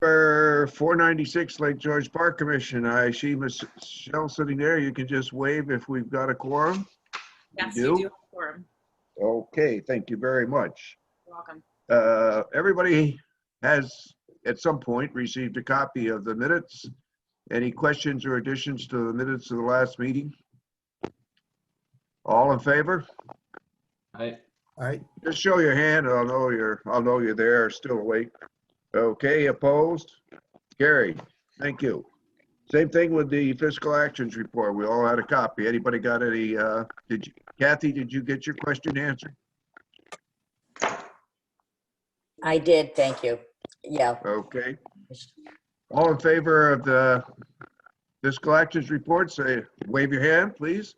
For 496 Lake George Park Commission, I see Michelle sitting there. You can just wave if we've got a quorum. Yes, We you do? do have a quorum. Okay, thank you very much. You're welcome. Everybody has at some point received a copy of the minutes. Any questions or additions to the minutes of the last meeting? All in favor? Aye. Just show your hand and I'll know you're there, still awake. Okay, opposed? Carried. Thank you. Same thing with the fiscal actions report. We all had a copy. Anybody got any, Kathy, did you get your question answered? I did, thank you. Yeah. Okay. All in favor of the fiscal actions report, say, wave your hand, please.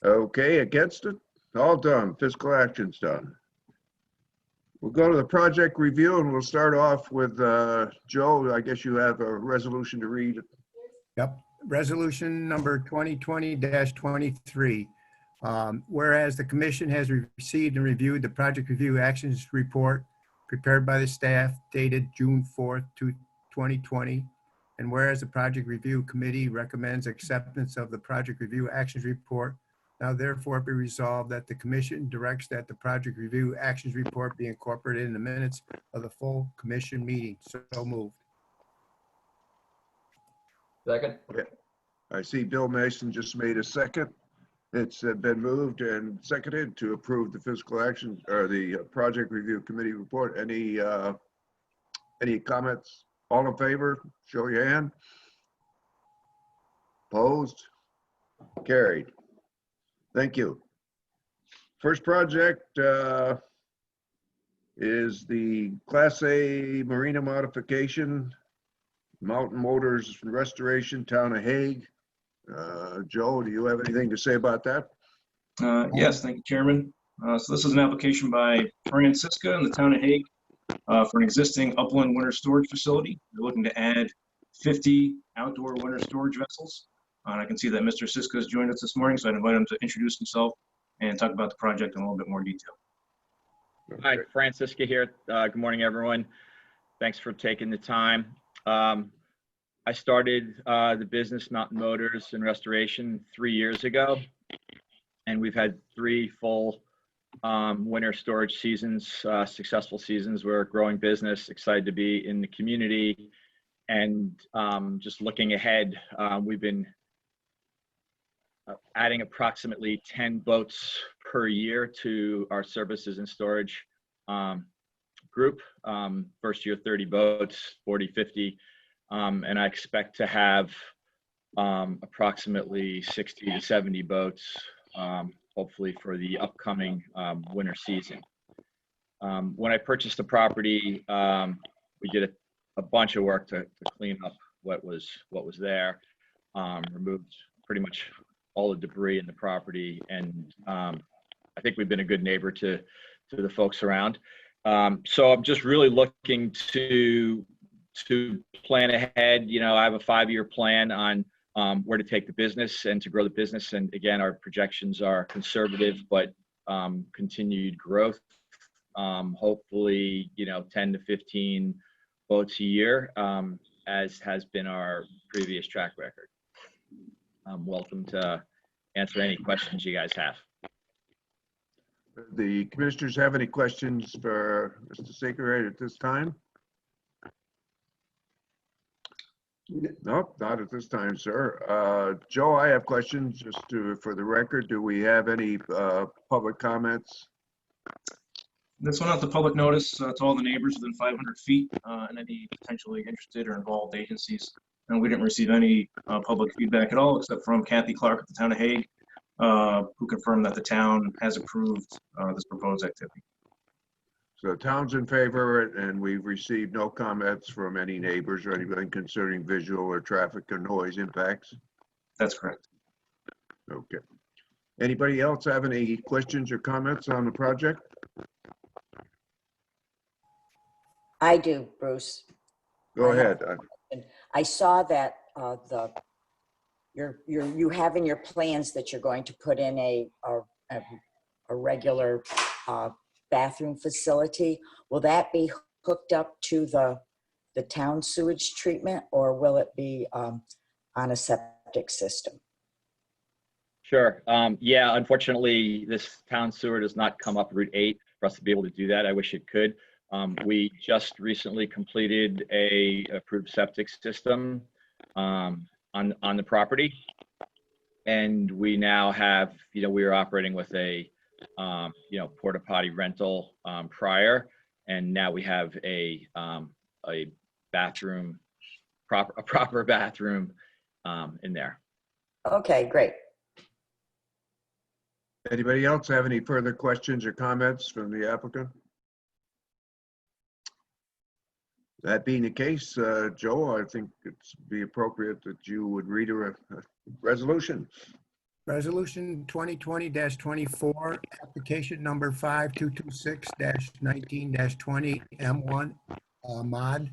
Okay, against it? All done. Fiscal actions done. We'll go to the project review and we'll start off with Joe. I guess you have a resolution to read. Yep, resolution number 2020-23. Whereas the commission has received and reviewed the project review actions report prepared by the staff dated June 4th, 2020. And whereas the project review committee recommends acceptance of the project review actions report, now therefore be resolved that the commission directs that the project review actions report be incorporated in the minutes of the full commission meeting. So moved. Second. I see Bill Mason just made a second. It's been moved and seconded to approve the fiscal action or the project review committee report. Any comments? All in favor? Show your hand. Opposed? Carried. Thank you. First project is the Class A Marina Modification, Mountain Motors Restoration, Town of Hague. Joe, do you have anything to say about that? Yes, thank you, Chairman. So this is an application by Francisca in the Town of Hague for an existing upland winter storage facility. They're looking to add 50 outdoor winter storage vessels. And I can see that Mr. Siska has joined us this morning, so I'd invite him to introduce himself and talk about the project in a little bit more detail. Hi, Francisca here. Good morning, everyone. Thanks for taking the time. I started the business Mountain Motors and Restoration 3 years ago, and we've had 3 full winter storage seasons, successful seasons. We're a growing business, excited to be in the community, and just looking ahead, we've been adding approximately 10 boats per year to our services and storage group. First year, 30 boats, 40, 50. And I expect to have approximately 60 to 70 boats, hopefully for the upcoming winter season. When I purchased the property, we did a bunch of work to clean up what was there, removed pretty much all the debris in the property, and I think we've been a good neighbor to the folks around. So I'm just really looking to plan ahead. You know, I have a 5-year plan on where to take the business and to grow the business. And again, our projections are conservative, but continued growth. Hopefully, 10 to 15 boats a year, as has been our previous track record. I'm welcome to answer any questions you guys have. The commissioners have any questions for Mr. Secretary at this time? Nope, not at this time, sir. Joe, I have questions just for the record. Do we have any public comments? This went out to public notice to all the neighbors within 500 feet and any potentially interested or involved agencies. And we didn't receive any public feedback at all, except from Kathy Clark at the Town of Hague, who confirmed that the town has approved this proposed activity. So the town's in favor, and we've received no comments from any neighbors or anything concerning visual or traffic or noise impacts? That's correct. Okay. Anybody else have any questions or comments on the project? I do, Bruce. Go ahead. I saw that you have in your plans that you're going to put in a regular bathroom facility. Will that be hooked up to the town sewage treatment, or will it be on a septic system? Sure. Yeah, unfortunately, this town sewer does not come up Route 8 for us to be able to do that. I wish it could. We just recently completed a approved septic system on the property. And we now have, we were operating with a, porta potty rental prior, and now we have a bathroom, a proper bathroom in there. Okay, great. Anybody else have any further questions or comments from the applicant? That being the case, Joe, I think it's be appropriate that you would read a resolution. Resolution 2020-24, application number 5226-19-20 M1 mod.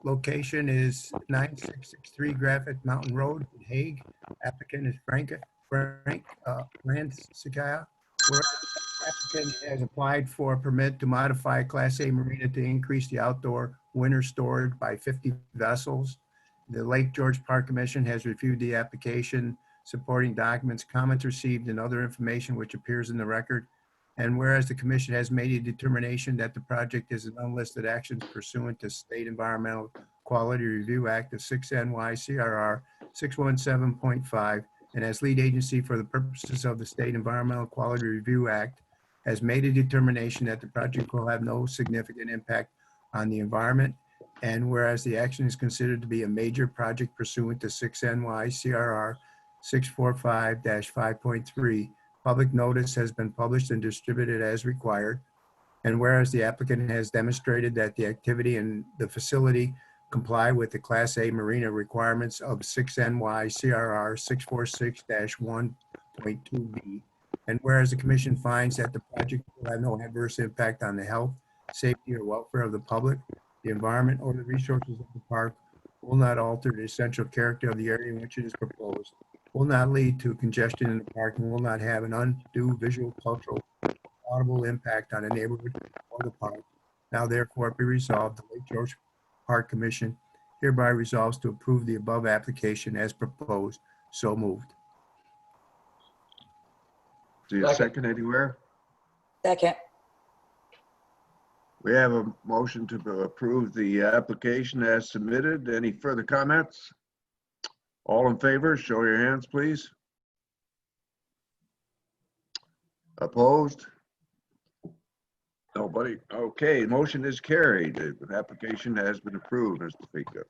Location is 9663 Graphic Mountain Road, in Hague. Applicant is Frank Lansica. Where applicant has applied for a permit to modify Class A Marina to increase the outdoor winter storage by 50 vessels. The Lake George Park Commission has reviewed the application, supporting documents, comments received, and other information which appears in the record. And whereas the commission has made a determination that the project is an unlisted action pursuant to State Environmental Quality Review Act of 6 NYCRR 617.5, and as lead agency for the purposes of the State Environmental Quality Review Act, has made a determination that the project will have no significant impact on the environment. And whereas the action is considered to be a major project pursuant to 6 NYCRR 645-5.3, public notice has been published and distributed as required. And whereas the applicant has demonstrated that the activity in the facility comply with the Class A Marina requirements of 6 NYCRR 646-1.2B. And whereas the commission finds that the project will have no adverse impact on the health, safety, or welfare of the public, the environment, or the resources of the park, will not alter the essential character of the area in which it is proposed, will not lead to congestion in the park, and will not have an undue visual, cultural, audible impact on the neighborhood or the park. Now therefore be resolved, the Lake George Park Commission hereby resolves to approve the above application as proposed. So moved. Do you second anywhere? Second. We have a motion to approve the application as submitted. Any further comments? All in favor, show your hands, please. Opposed? Nobody. Okay, motion is carried. The application has been approved, Mr. Speaker.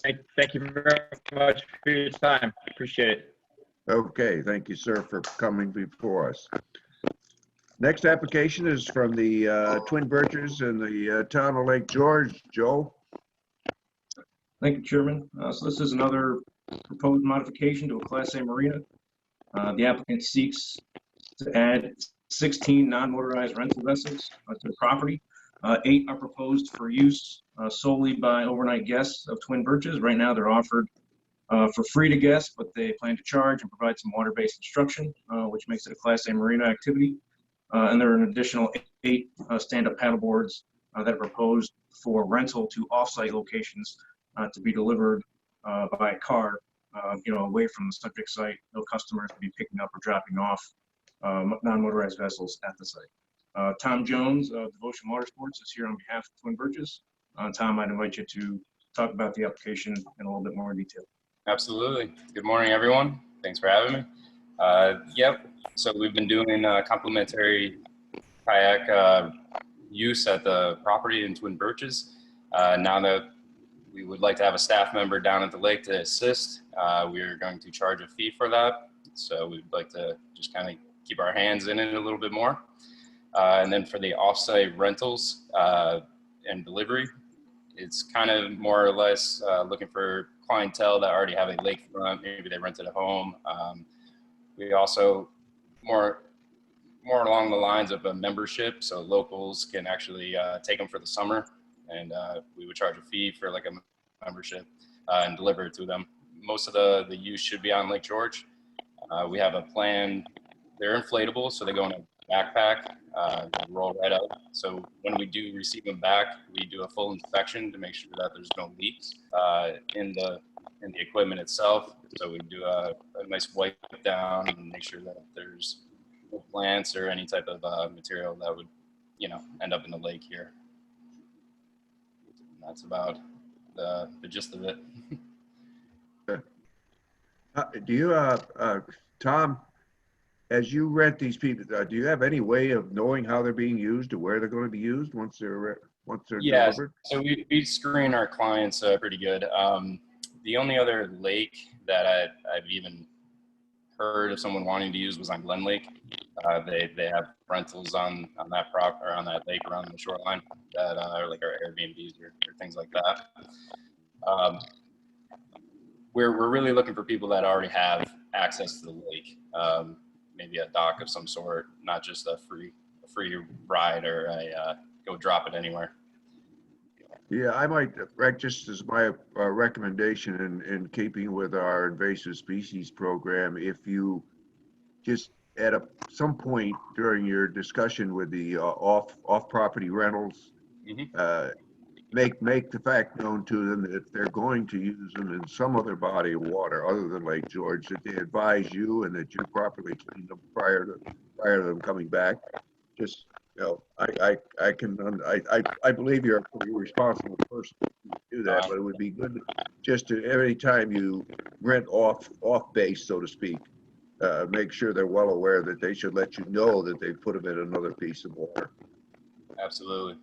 Thank you very much for your time. Appreciate it. Okay, thank you, sir, for coming before us. Next application is from the Twin Birches in the town of Lake George. Joe? Thank you, Chairman. So this is another proposed modification to a Class A Marina. The applicant seeks to add 16 non-motorized rental vessels to the property. 8 are proposed for use solely by overnight guests of Twin Birches. Right now they're offered for free to guests, but they plan to charge and provide some water-based instruction, which makes it a Class A Marina activity. And there are an additional 8 stand-up paddleboards that are proposed for rental to off-site locations to be delivered by car, away from the subject site. No customers to be picking up or dropping off non-motorized vessels at the site. Tom Jones of Devotion Motorsports is here on behalf of Twin Birches. Tom, I'd invite you to talk about the application in a little bit more detail. Absolutely. Good morning, everyone. Thanks for having me. Yep. So we've been doing complimentary kayak use at the property in Twin Birches. Now that we would like to have a staff member down at the lake to assist, we are going to charge a fee for that. So we'd like to just kind of keep our hands in it a little bit more. And then for the offsite rentals and delivery, it's kind of more or less looking for clientele that already have a lakefront. Maybe they rented a home. We also more along the lines of a membership, so locals can actually take them for the summer, and we would charge a fee for like a membership and deliver it to them. Most of the use should be on Lake George. We have a plan. They're inflatable, so they go in a backpack, roll right out. So when we do receive them back, we do a full inspection to make sure that there's no leaks in the equipment itself. So we do a nice wipe down and make sure that there's no plants or any type of material that would, end up in the lake here. And that's about the gist of it. Do you, Tom, as you rent these people, do you have any way of knowing how they're being used or where they're going to be used once they're Yeah, delivered? so we screen our clients pretty good. The only other lake that I've even heard of someone wanting to use was on Glen Lake. They have rentals on that or on that lake around the shoreline that are like our Airbnbs or things like that. We're really looking for people that already have access to the lake, maybe a dock of some sort, not just a free ride or a go drop it anywhere. Yeah, I might, just as my recommendation in keeping with our invasive species program, if you just at some point during your discussion with the off-property rentals, make the fact known to them that if they're going to use them in some other body of water other than Lake George, that they advise you and that you properly clean them prior to them coming back. Just, I believe you're a pretty responsible person to do that, but it would be good just to every time you rent off base, so to speak, make sure they're well aware that they should let you know that they put them in another piece of water. Absolutely.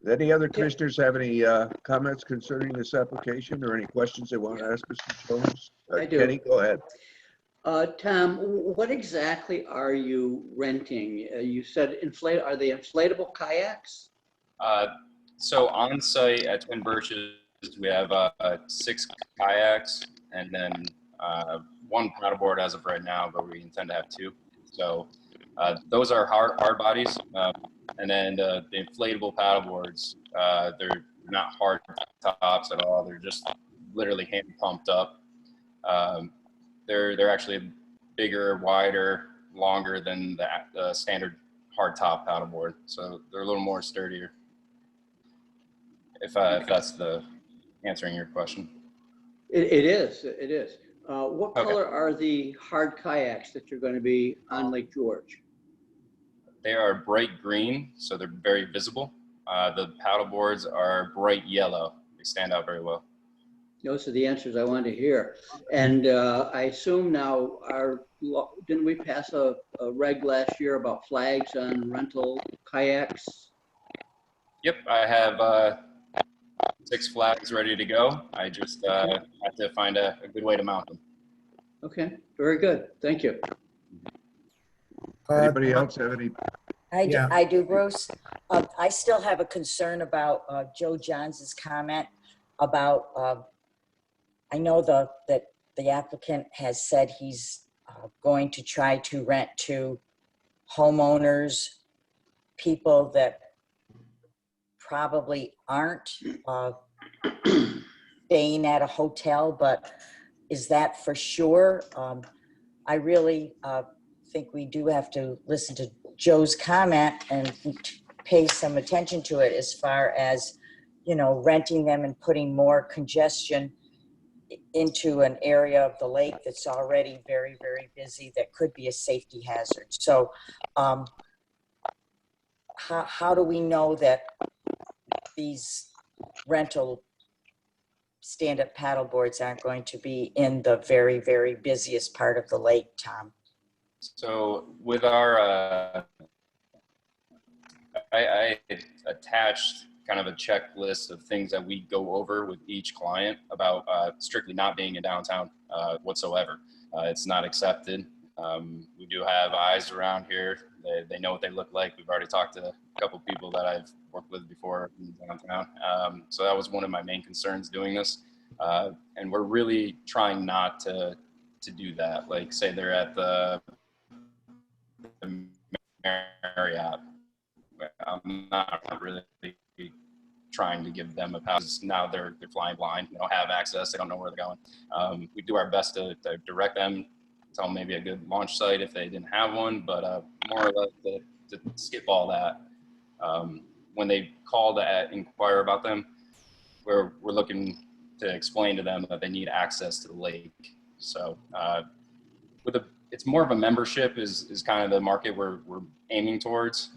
Any other commissioners have any comments concerning this application or any questions they want to ask Mr. Jones? I do. Kenny, go ahead. Tom, what exactly are you renting? You said are they inflatable kayaks? So on site at Twin Birches, we have 6 kayaks and then 1 paddleboard as of right now, but we intend to have 2. So those are hard bodies. And then the inflatable paddleboards, they're not hard tops at all. They're just literally hand pumped up. They're actually bigger, wider, longer than the standard hard top paddleboard. So they're a little more sturdier. If that's the answering your question. It is. What Okay. color are the hard kayaks that you're going to be on Lake George? They are bright green, so they're very visible. The paddle boards are bright yellow. They stand out very well. Those are the answers I wanted to hear. And I assume now, didn't we pass a reg last year about flags on rental kayaks? Yep, I have 6 flags ready to go. I just have to find a good way to mount them. Okay, very good. Thank you. Anybody else have any? I do, Bruce. I still have a concern about Joe Johns' comment about, I know that the applicant has said he's going to try to rent to homeowners, people that probably aren't staying at a hotel, but is that for sure? I really think we do have to listen to Joe's comment and pay some attention to it as far as, renting them and putting more congestion into an area of the lake that's already very, very busy that could be a safety hazard. So how do we know that these rental stand-up paddle boards aren't going to be in the very, very busiest part of the lake, Tom? So with our, I attached kind of a checklist of things that we go over with each client about strictly not being in downtown whatsoever. It's not accepted. We do have eyes around here. They know what they look like. We've already talked to a couple people that I've worked with before in downtown. So that was one of my main concerns doing this. And we're really trying not to do that. Like say they're at the Marriott. I'm not really trying to give them a pass. Now they're flying blind. They don't have access. They don't know where they're going. We do our best to direct them tell them maybe a good launch site if they didn't have one, but more or less to skip all that. When they call to inquire about them, we're looking to explain to them that they need access to the lake. So it's more of a membership is kind of the market we're aiming towards.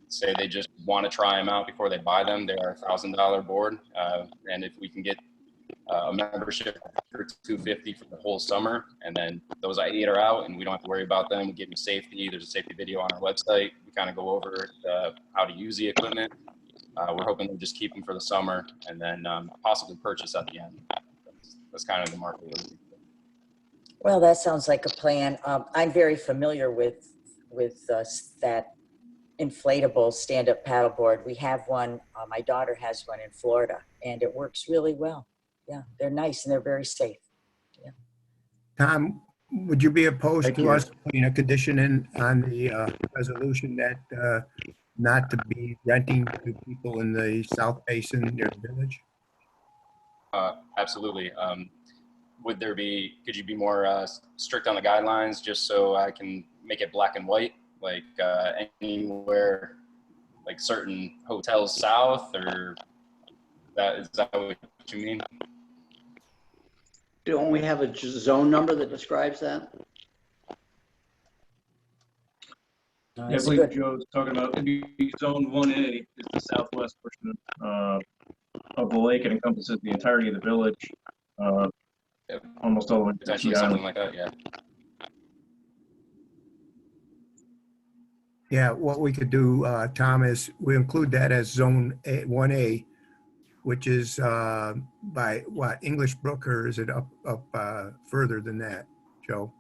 Say they just want to try them out before they buy them. They are $1,000 board, and if we can get a membership for $250 for the whole summer, and then those 8 are out, and we don't have to worry about them. We give them safety. There's a safety video on our website. We kind of go over how to use the equipment. We're hoping to just keep them for the summer, and then possibly purchase at the end. That's kind of the market we're looking for. Well, that sounds like a plan. I'm very familiar with that inflatable stand-up paddleboard. We have one. My daughter has one in Florida, and it works really well. Yeah, they're nice and they're very safe. Yeah. Tom, would you be opposed Thank to you. us putting a condition in on the resolution that not to be renting to people in the South Basin near the village? Absolutely. Could you be more strict on the guidelines just so I can make it black and white, like anywhere, like certain hotels south, or is that what you mean? Don't we have a zone number that describes that? Yeah, I That's believe good. Joe's talking about, it'd be zone 1A is the southwest portion of the lake. It encompasses the entirety of the village, Yep. almost all the way to Potentially the something island. like that, yeah. Yeah, what we could do, Tom, is we include that as zone 1A, which is by what, English Brook, or is it up further than that, Joe?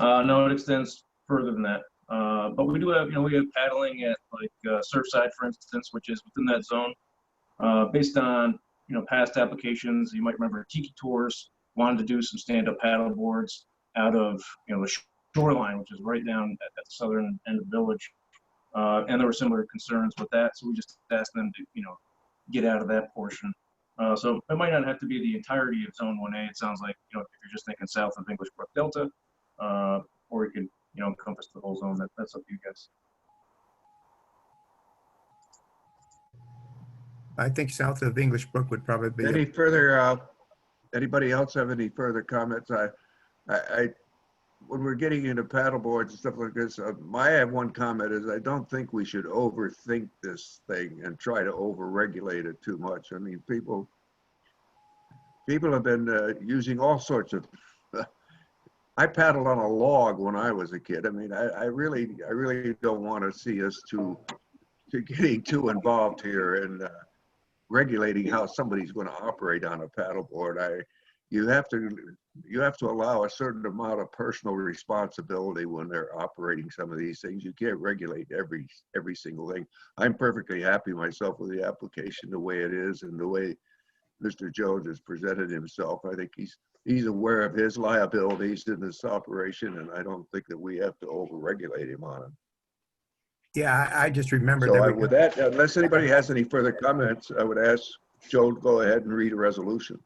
No, it extends further than that. But we do have, we have paddling at like Surfside, for instance, which is within that zone. Based on, past applications, you might remember Tiki Tours wanted to do some stand-up paddle boards out of, the shoreline, which is right down at the southern end of the village. And there were similar concerns with that. So we just asked them to, get out of that portion. So it might not have to be the entirety of zone 1A. It sounds like, if you're just thinking south of English Brook Delta, or you could, encompass the whole zone. That's up to you guys. I think south of English Brook would probably be. Any further, anybody else have any further comments? When we're getting into paddle boards and stuff like this, I have one comment is I don't think we should overthink this thing and try to overregulate it too much. I mean, people have been using all sorts of, I paddled on a log when I was a kid. I mean, I really don't want to see us to getting too involved here and regulating how somebody's going to operate on a paddleboard. You have to allow a certain amount of personal responsibility when they're operating some of these things. You can't regulate every single thing. I'm perfectly happy myself with the application the way it is and the way Mr. Jones has presented himself. I think he's aware of his liabilities in this operation, and I don't think that we have to overregulate him on it. Yeah, I just remembered So that. with that, unless anybody has any further comments, I would ask Joe to go ahead and read a resolution.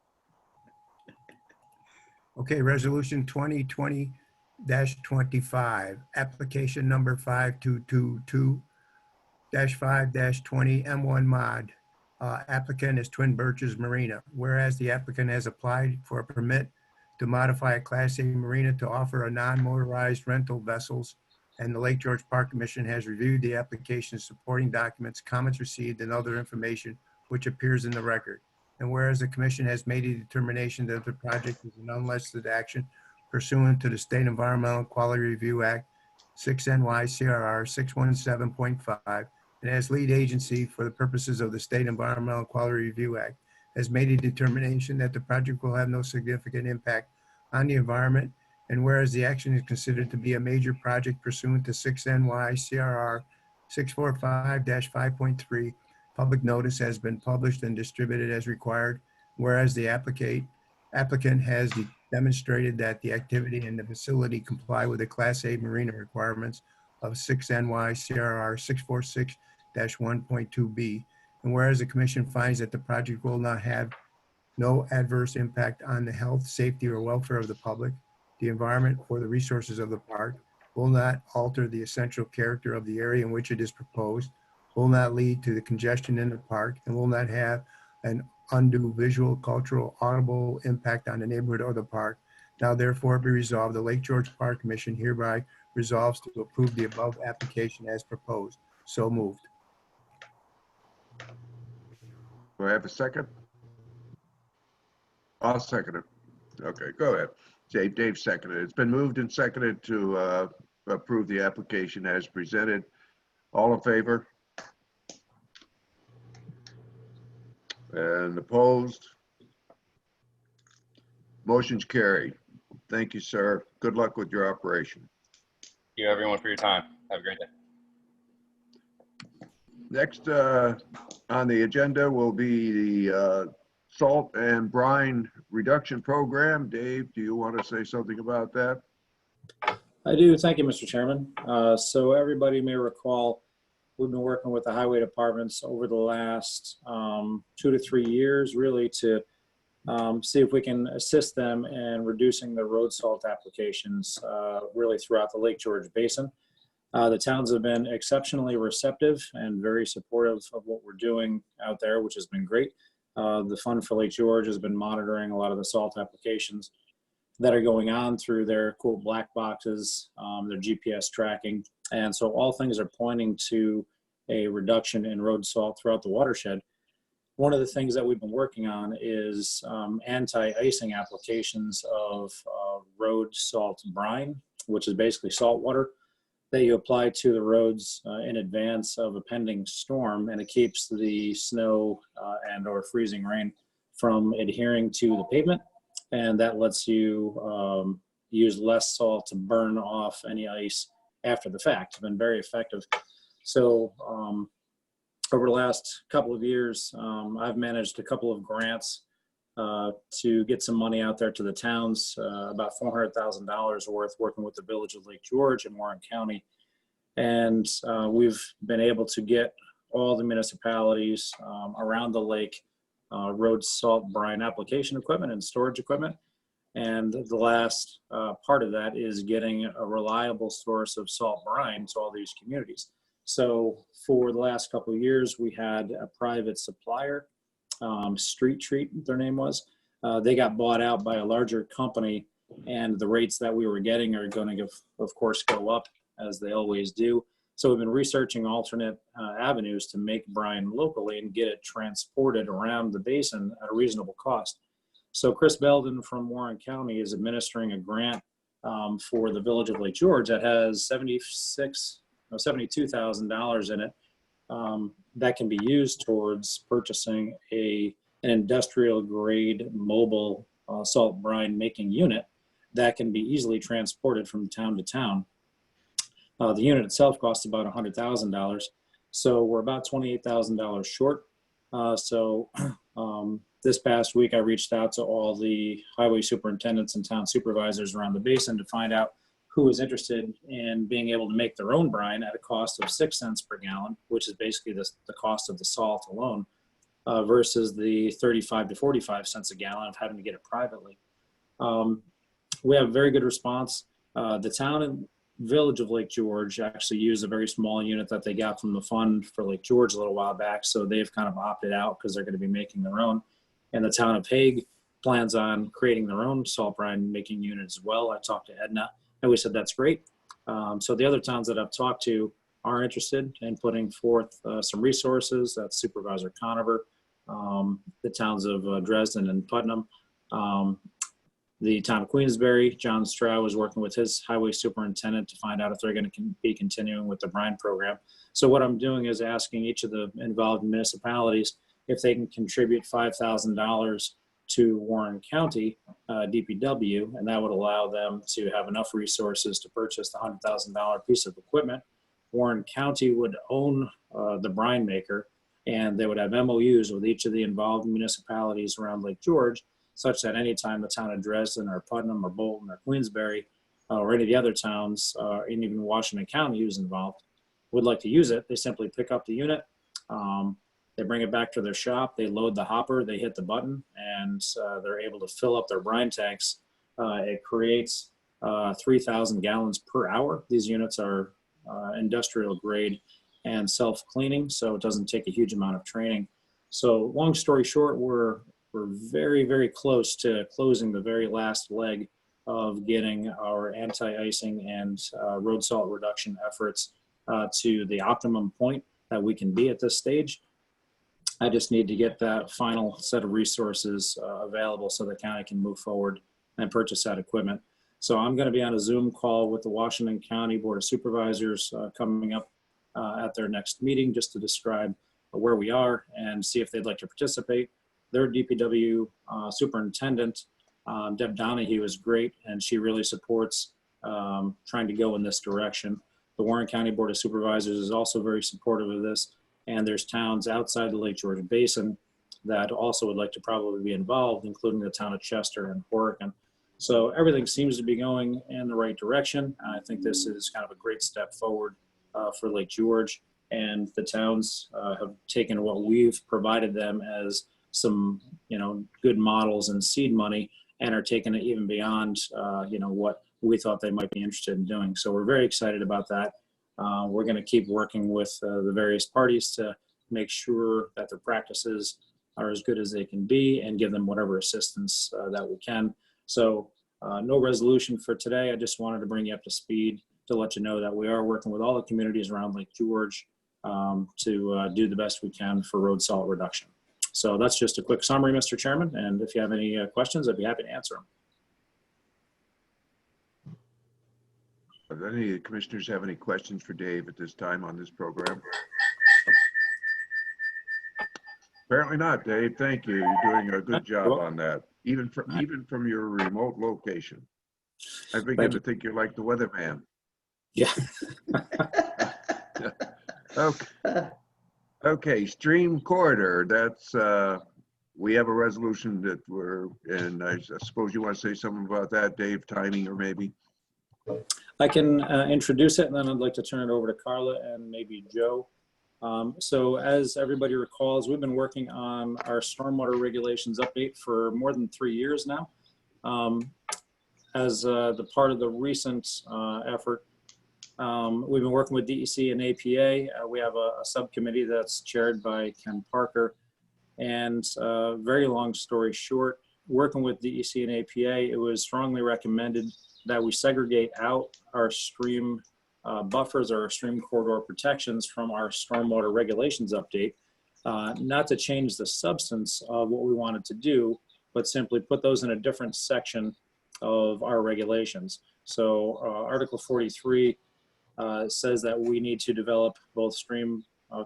Okay, resolution 2020-25, application number 5222-5-20 M1 mod. Applicant is Twin Birches Marina. Whereas the applicant has applied for a permit to modify a Class A marina to offer a non-motorized rental vessels, and the Lake George Park Commission has reviewed the application, supporting documents, comments received, and other information which appears in the record. And whereas the commission has made a determination that the project is an unlisted action pursuant to the State Environmental Quality Review Act 6 NYCRR 617.5, and as lead agency for the purposes of the State Environmental Quality Review Act, has made a determination that the project will have no significant impact on the environment. And whereas the action is considered to be a major project pursuant to 6 NYCRR 645-5.3, public notice has been published and distributed as required. Whereas the applicant has demonstrated that the activity and the facility comply with the Class A marina requirements of 6 NYCRR 646-1.2b. And whereas the commission finds that the project will not have no adverse impact on the health, safety, or welfare of the public, the environment, or the resources of the park, will not alter the essential character of the area in which it is proposed, will not lead to the congestion in the park, and will not have an undue visual, cultural, audible impact on the neighborhood or the park. Now therefore be resolved, the Lake George Park Commission hereby resolves to approve the above application as proposed. So moved. Do I have a second? I'll second it. Okay, go ahead. Dave seconded it. It's been moved and seconded to approve the application as presented. All in favor? And opposed? Motion's carried. Thank you, sir. Good luck with your operation. Thank you, everyone, for your time. Have a great day. Next on the agenda will be the salt and brine reduction program. Dave, do you want to say something about that? I do. Thank you, Mr. Chairman. So everybody may recall, we've been working with the highway departments over the last 2 to 3 years, really to see if we can assist them in reducing the road salt applications really throughout the Lake George Basin. The towns have been exceptionally receptive and very supportive of what we're doing out there, which has been great. The Fund for Lake George has been monitoring a lot of the salt applications that are going on through their quote black boxes, their GPS tracking. And so all things are pointing to a reduction in road salt throughout the watershed. One of the things that we've been working on is anti-icing applications of road salt brine, which is basically salt water that you apply to the roads in advance of a pending storm, and it keeps the snow and or freezing rain from adhering to the pavement, and that lets you use less salt to burn off any ice after the fact. It's been very effective. So over the last couple of years, I've managed a couple of grants to get some money out there to the towns, about $400,000 worth, working with the Village of Lake George and Warren County. And we've been able to get all the municipalities around the lake road salt brine application equipment and storage equipment. And the last part of that is getting a reliable source of salt brine to all these communities. So for the last couple of years, we had a private supplier, Street Treat, their name was. They got bought out by a larger company, and the rates that we were getting are going to, of course, go up, as they always do. So we've been researching alternate avenues to make brine locally and get it transported around the basin at a reasonable cost. So Chris Belden from Warren County is administering a grant for the Village of Lake George that has $72,000 in it that can be used towards purchasing an industrial grade mobile salt brine making unit that can be easily transported from town to town. The unit itself costs about $100,000, so we're about $28,000 short. This past week, I reached out to all the highway superintendents and town supervisors around the basin to find out who is interested in being able to make their own brine at a cost of 6 cents per gallon, which is basically the cost of the salt alone, versus the 35 to 45 cents a gallon of having to get it privately. We have a very good response. The town and Village of Lake George actually used a very small unit that they got from the Fund for Lake George a little while back, so they've kind of opted out because they're going to be making their own. And the town of Hague plans on creating their own salt brine making unit as well. I talked to Edna, and we said that's great. So the other towns that I've talked to are interested in putting forth some resources. That's Supervisor Conover, the towns of Dresden and Putnam, the town of Queensbury. John Stroud was working with his highway superintendent to find out if they're going to be continuing with the brine program. So what I'm doing is asking each of the involved municipalities if they can contribute $5,000 to Warren County DPW, and that would allow them to have enough resources to purchase the $100,000 piece of equipment. Warren County would own the brine maker, and they would have MOUs with each of the involved municipalities around Lake George, such that anytime the town of Dresden or Putnam or Bolton or Queensbury or any of the other towns, and even Washington County who's involved, would like to use it, they simply pick up the unit, they bring it back to their shop, they load the hopper, they hit the button, and they're able to fill up their brine tanks. It creates 3,000 gallons per hour. These units are industrial grade and self-cleaning, so it doesn't take a huge amount of training. So long story short, we're very, very close to closing the very last leg of getting our anti-icing and road salt reduction efforts to the optimum point that we can be at this stage. I just need to get that final set of resources available so the county can move forward and purchase that equipment. So I'm going to be on a Zoom call with the Washington County Board of Supervisors coming up at their next meeting, just to describe where we are and see if they'd like to participate. Their DPW superintendent, Deb Donahue, is great, and she really supports trying to go in this direction. The Warren County Board of Supervisors is also very supportive of this, and there's towns outside the Lake George Basin that also would like to probably be involved, including the town of Chester and Horicon. So everything seems to be going in the right direction. I think this is kind of a great step forward for Lake George, and the towns have taken what we've provided them as some, good models and seed money, and are taking it even beyond, what we thought they might be interested in doing. So we're very excited about that. We're going to keep working with the various parties to make sure that their practices are as good as they can be and give them whatever assistance that we can. So no resolution for today. I just wanted to bring you up to speed to let you know that we are working with all the communities around Lake George to do the best we can for road salt reduction. So that's just a quick summary, Mr. Chairman. And if you have any questions, I'd be happy to answer them. Do any of the commissioners have any questions for Dave at this time on this program? Apparently not, Dave. Thank you. You're doing a good job on that, even from your remote location. I begin to think you're like the weatherman. Yeah. Okay, stream corridor. That's we have a resolution that we're, and I suppose you want to say something about that, Dave, timing or maybe. I can introduce it, and then I'd like to turn it over to Carla and maybe Joe. So as everybody recalls, we've been working on our stormwater regulations update for more than 3 years now. As the part of the recent effort, we've been working with DEC and APA. We have a subcommittee that's chaired by Ken Parker. And very long story short, working with DEC and APA, it was strongly recommended that we segregate out our stream buffers or our stream corridor protections from our stormwater regulations update, not to change the substance of what we wanted to do, but simply put those in a different section of our regulations. So Article 43 says that we need to develop both stream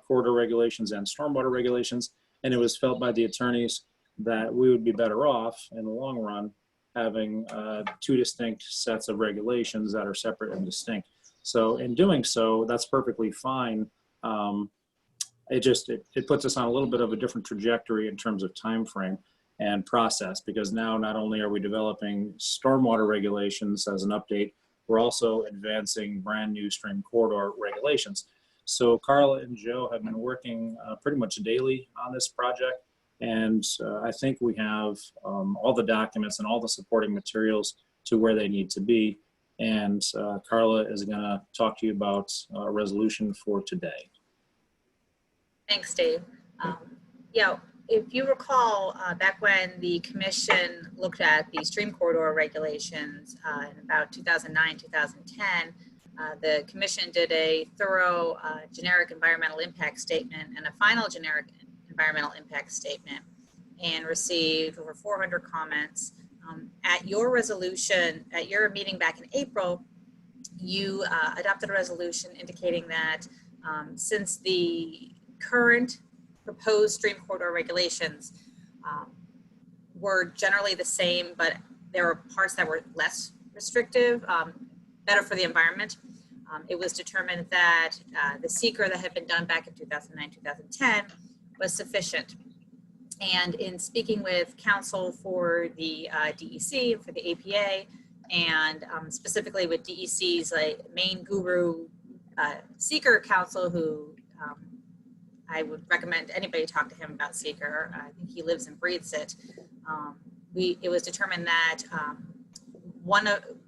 corridor regulations and stormwater regulations, and it was felt by the attorneys that we would be better off in the long run having two distinct sets of regulations that are separate and distinct. So in doing so, that's perfectly fine. It puts us on a little bit of a different trajectory in terms of time frame and process, because now not only are we developing stormwater regulations as an update, we're also advancing brand new stream corridor regulations. So Carla and Joe have been working pretty much daily on this project. And I think we have all the documents and all the supporting materials to where they need to be. And Carla is going to talk to you about a resolution for today. Thanks, Dave. Yeah, if you recall, back when the commission looked at the stream corridor regulations in about 2009, 2010, the commission did a thorough generic environmental impact statement and a final generic environmental impact statement, and received over 400 comments. At your resolution, at your meeting back in April, you adopted a resolution indicating that since the current proposed stream corridor regulations were generally the same, but there were parts that were less restrictive, better for the environment, it was determined that the seeker that had been done back in 2009, 2010 was sufficient. And in speaking with counsel for the DEC and for the APA, and specifically with DEC's main guru seeker counsel, who I would recommend anybody talk to him about seeker. I think he lives and breathes it. It was determined that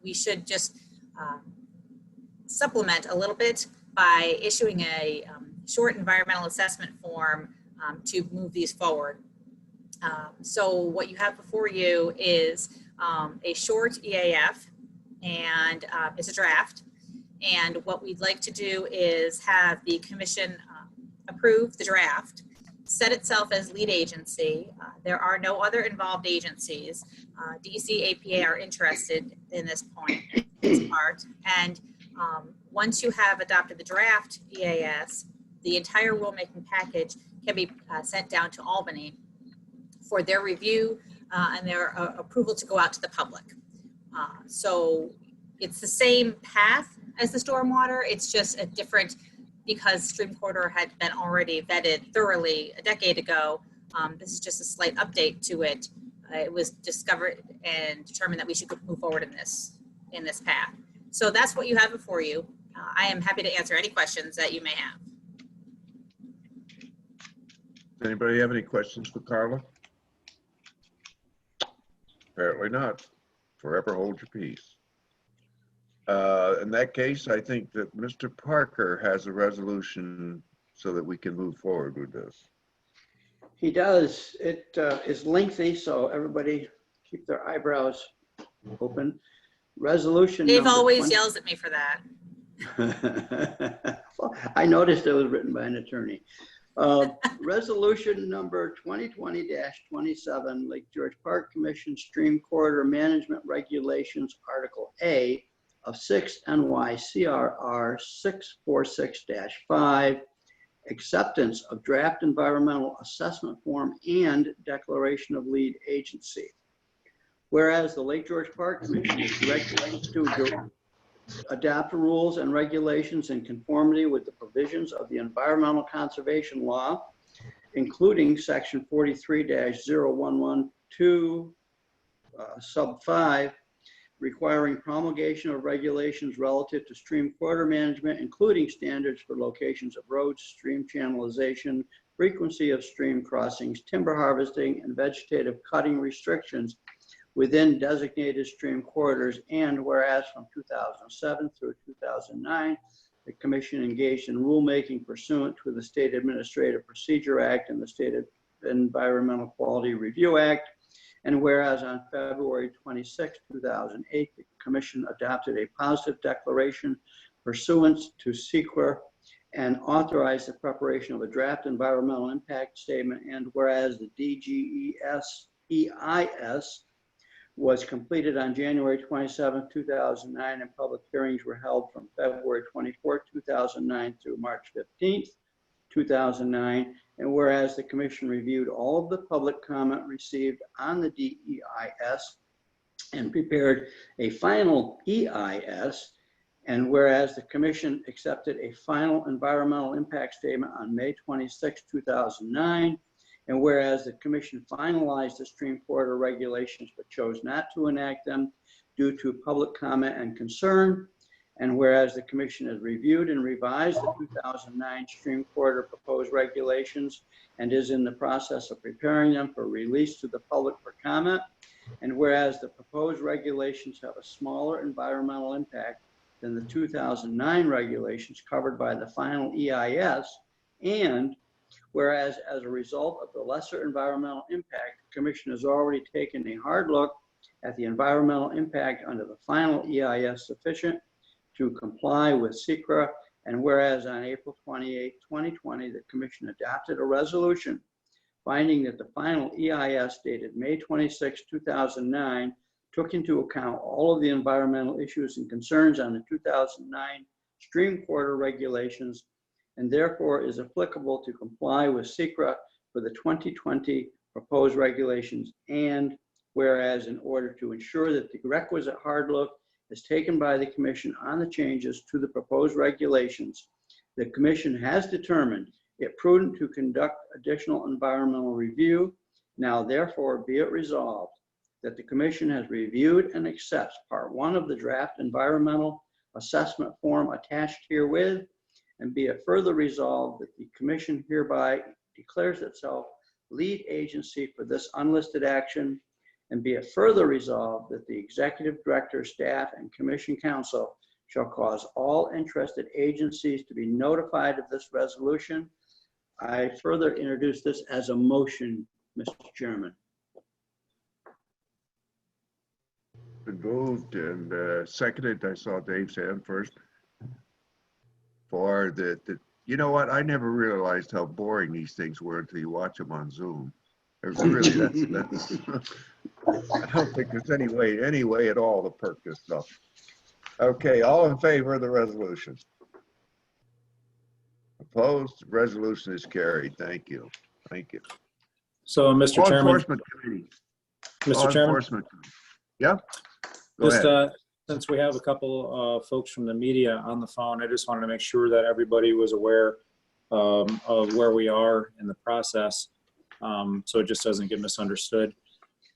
we should just supplement a little bit by issuing a short environmental assessment form to move these forward. So what you have before you is a short EAF, and it's a draft. And what we'd like to do is have the commission approve the draft, set itself as lead agency. There are no other involved agencies. DEC, APA are interested in this part. And once you have adopted the draft EAS, the entire rulemaking package can be sent down to Albany for their review and their approval to go out to the public. So it's the same path as the stormwater. It's just a different, because stream corridor had been already vetted thoroughly a decade ago. This is just a slight update to it. It was discovered and determined that we should move forward in this path. So that's what you have before you. I am happy to answer any questions that you may have. Does anybody have any questions for Carla? Apparently not. Forever hold your peace. In that case, I think that Mr. Parker has a resolution so that we can move forward with this. He does. It is lengthy, so everybody keep their eyebrows open. Resolution. Dave number always 20 yells at me for that. Well, I noticed it was written by an attorney. Resolution number 2020-27, Lake George Park Commission Stream Corridor Management Regulations, Article A of 6 NYCRR 646-5, acceptance of draft environmental assessment form and declaration of lead agency. Whereas the Lake George Park Commission is directed to adopt rules and regulations in conformity with the provisions of the Environmental Conservation Law, including Section 43-0112, sub 5, requiring promulgation of regulations relative to stream corridor management, including standards for locations of roads, stream channelization, frequency of stream crossings, timber harvesting, and vegetative cutting restrictions within designated stream corridors. And whereas from 2007 through 2009, the Commission engaged in rulemaking pursuant to the State Administrative Procedure Act and the State Environmental Quality Review Act. And whereas on February 26, 2008, the Commission adopted a positive declaration pursuant to SEQR and authorized the preparation of a draft environmental impact statement. And whereas the DGES EIS was completed on January 27, 2009, and public hearings were held from February 24, 2009 through March 15, 2009. And whereas the Commission reviewed all of the public comment received on the DEIS and prepared a final EIS, and whereas the Commission accepted a final environmental impact statement on May 26, 2009, and whereas the Commission finalized the stream corridor regulations but chose not to enact them due to public comment and concern, and whereas the Commission has reviewed and revised the 2009 stream corridor proposed regulations and is in the process of preparing them for release to the public for comment, and whereas the proposed regulations have a smaller environmental impact than the 2009 regulations covered by the final EIS, and whereas as a result of the lesser environmental impact, the Commission has already taken a hard look at the environmental impact under the final EIS sufficient to comply with SEQR, and whereas on April 28, 2020, the Commission adopted a resolution finding that the final EIS dated May 26, 2009 took into account all of the environmental issues and concerns on the 2009 stream corridor regulations, and therefore is applicable to comply with SEQR for the 2020 proposed regulations. And whereas in order to ensure that the requisite hard look is taken by the Commission on the changes to the proposed regulations, the Commission has determined it prudent to conduct additional environmental review. Now therefore be it resolved that the Commission has reviewed and accepts Part 1 of the draft environmental assessment form attached herewith, and be it further resolved that the Commission hereby declares itself lead agency for this unlisted action, And be it further resolved that the executive director, staff, and commission council shall cause all interested agencies to be notified of this resolution. I further introduce this as a motion, Mr. Chairman. Been moved and seconded. I saw Dave's hand first. For the, you know what? I never realized how boring these things were until you watch them on Zoom. There's really, that's I don't think there's any way at all to perk this stuff. Okay, all in favor of the resolution? Opposed? Resolution is carried. Thank you. Thank you. So, Mr. Law Chairman, Enforcement Committee. Law Mr. Chairman, Enforcement Committee. Yeah? Go just ahead. since we have a couple folks from the media on the phone, I just wanted to make sure that everybody was aware of where we are in the process, so it just doesn't get misunderstood.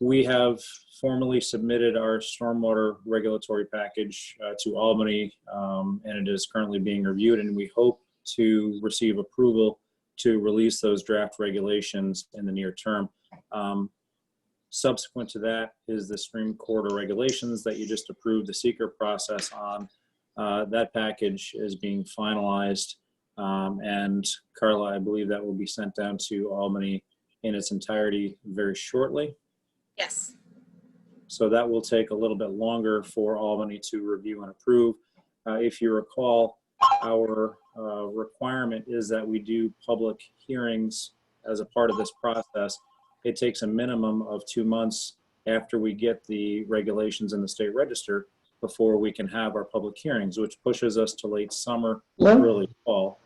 We have formally submitted our stormwater regulatory package to Albany, and it is currently being reviewed, and we hope to receive approval to release those draft regulations in the near term. Subsequent to that is the stream corridor regulations that you just approved the secret process on. That package is being finalized, and Carla, I believe that will be sent down to Albany in its entirety very shortly. Yes. So that will take a little bit longer for Albany to review and approve. If you recall, our requirement is that we do public hearings as a part of this process. It takes a minimum of 2 months after we get the regulations in the state register before we can have our public hearings, which pushes us to late summer, early fall.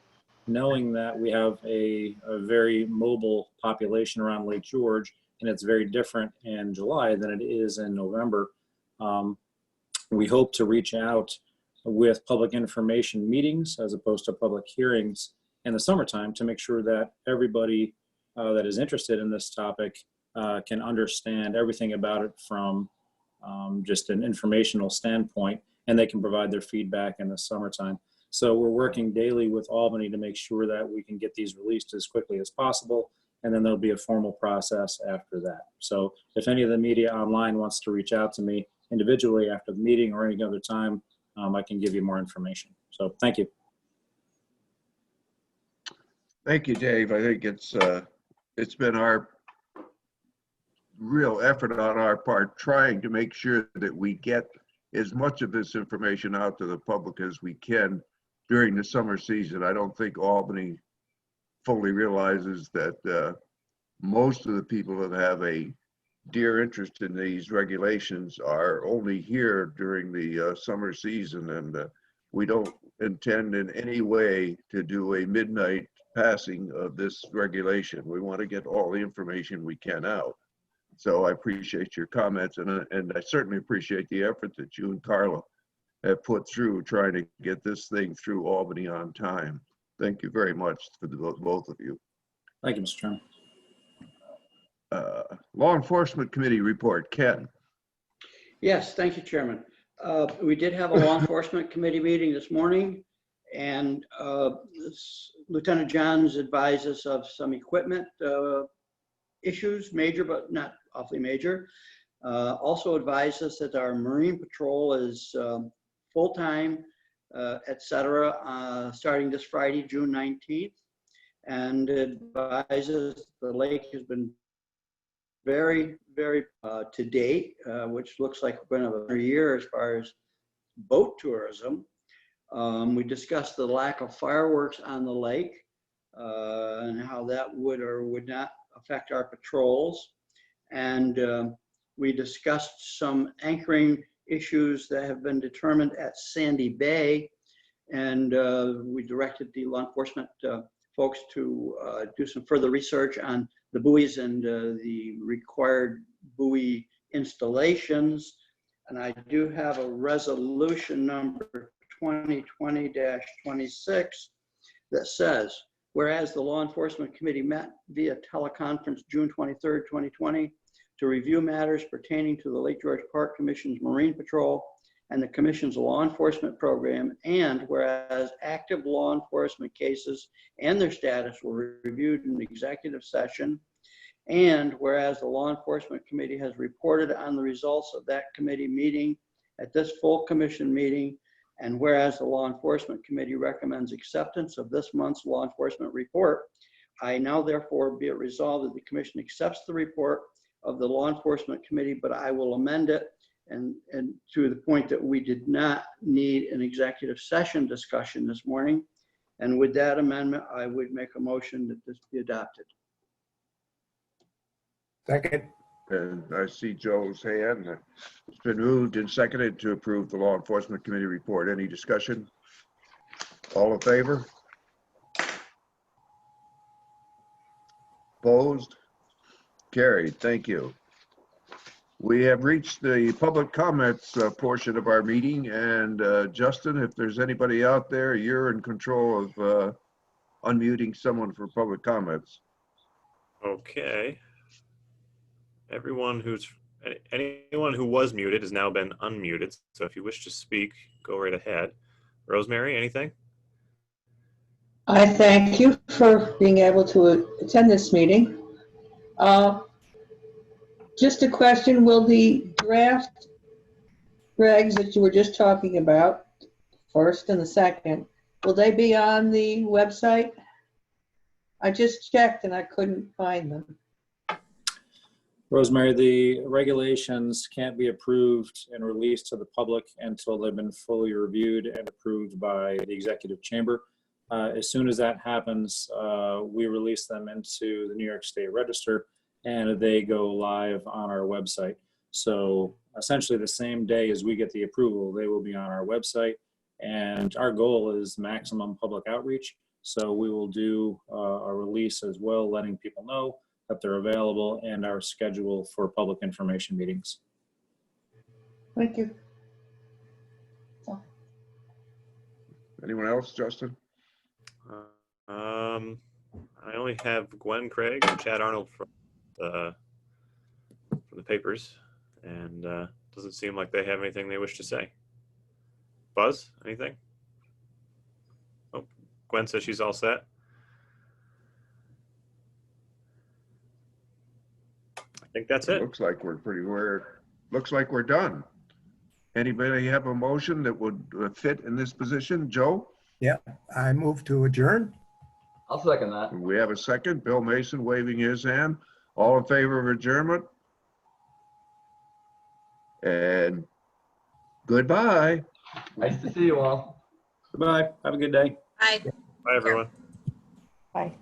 Knowing that we have a very mobile population around Lake George, and it's very different in July than it is in November, we hope to reach out with public information meetings as opposed to public hearings in the summertime to make sure that everybody that is interested in this topic can understand everything about it from just an informational standpoint, and they can provide their feedback in the summertime. So we're working daily with Albany to make sure that we can get these released as quickly as possible, and then there'll be a formal process after that. So if any of the media online wants to reach out to me individually after the meeting or any other time, I can give you more information. So thank you. Thank you, Dave. I think it's been our real effort on our part trying to make sure that we get as much of this information out to the public as we can during the summer season. I don't think Albany fully realizes that most of the people that have a dear interest in these regulations are only here during the summer season, and we don't intend in any way to do a midnight passing of this regulation. We want to get all the information we can out. So I appreciate your comments, and I certainly appreciate the effort that you and Carla have put through trying to get this thing through Albany on time. Thank you very much for both of you. Thank you, Mr. Chairman. Law Enforcement Committee report, Ken. Yes, thank you, Chairman. We did have a Law Enforcement Committee meeting this morning, and Lieutenant Johns advised us of some equipment issues, major but not awfully major. Also advised us that our Marine Patrol is full-time, etc., starting this Friday, June 19th, and advises the lake has been very, very to date, which looks like we're going to have a year as far as boat tourism. We discussed the lack of fireworks on the lake and how that would or would not affect our patrols. And we discussed some anchoring issues that have been determined at Sandy Bay. And we directed the law enforcement folks to do some further research on the buoys and the required buoy installations. And I do have a resolution number 2020-26 that says, whereas the Law Enforcement Committee met via teleconference June 23rd, 2020 to review matters pertaining to the Lake George Park Commission's Marine Patrol and the Commission's law enforcement program, and whereas active law enforcement cases and their status were reviewed in executive session, And whereas the Law Enforcement Committee has reported on the results of that committee meeting at this full commission meeting, and whereas the Law Enforcement Committee recommends acceptance of this month's law enforcement report, I now therefore be it resolved that the commission accepts the report of the Law Enforcement Committee, but I will amend it and to the point that we did not need an executive session discussion this morning. And with that amendment, I would make a motion that this be adopted. Second. And I see Joe's hand. It's been moved and seconded to approve the Law Enforcement Committee report. Any discussion? All in favor? Opposed? Carried. Thank you. We have reached the public comments portion of our meeting, and Justin, if there's anybody out there, you're in control of unmuting someone for public comments. Okay. Anyone who was muted has now been unmuted. So if you wish to speak, go right ahead. Rosemary, anything? I thank you for being able to attend this meeting. Just a question, will the draft regs that you were just talking about, first and the second, will they be on the website? I just checked and I couldn't find them. Rosemary, the regulations can't be approved and released to the public until they've been fully reviewed and approved by the executive chamber. As soon as that happens, we release them into the New York State Register and they go live on our website. So essentially the same day as we get the approval, they will be on our website. And our goal is maximum public outreach. So we will do a release as well, letting people know that they're available and our schedule for public information meetings. Thank you. Anyone else, Justin? I only have Gwen Craig and Chad Arnold from the papers, and doesn't seem like they have anything they wish to say. Buzz, anything? Oh, Gwen says she's all set. I think that's it. Looks like looks like we're done. Anybody have a motion that would fit in this position? Joe? Yeah, I move to adjourn. I'll second that. We have a second. Bill Mason waving his hand. All in favor of adjournment? And goodbye. Nice to see you all. Goodbye. Have a good day. Bye. Bye, everyone. Bye.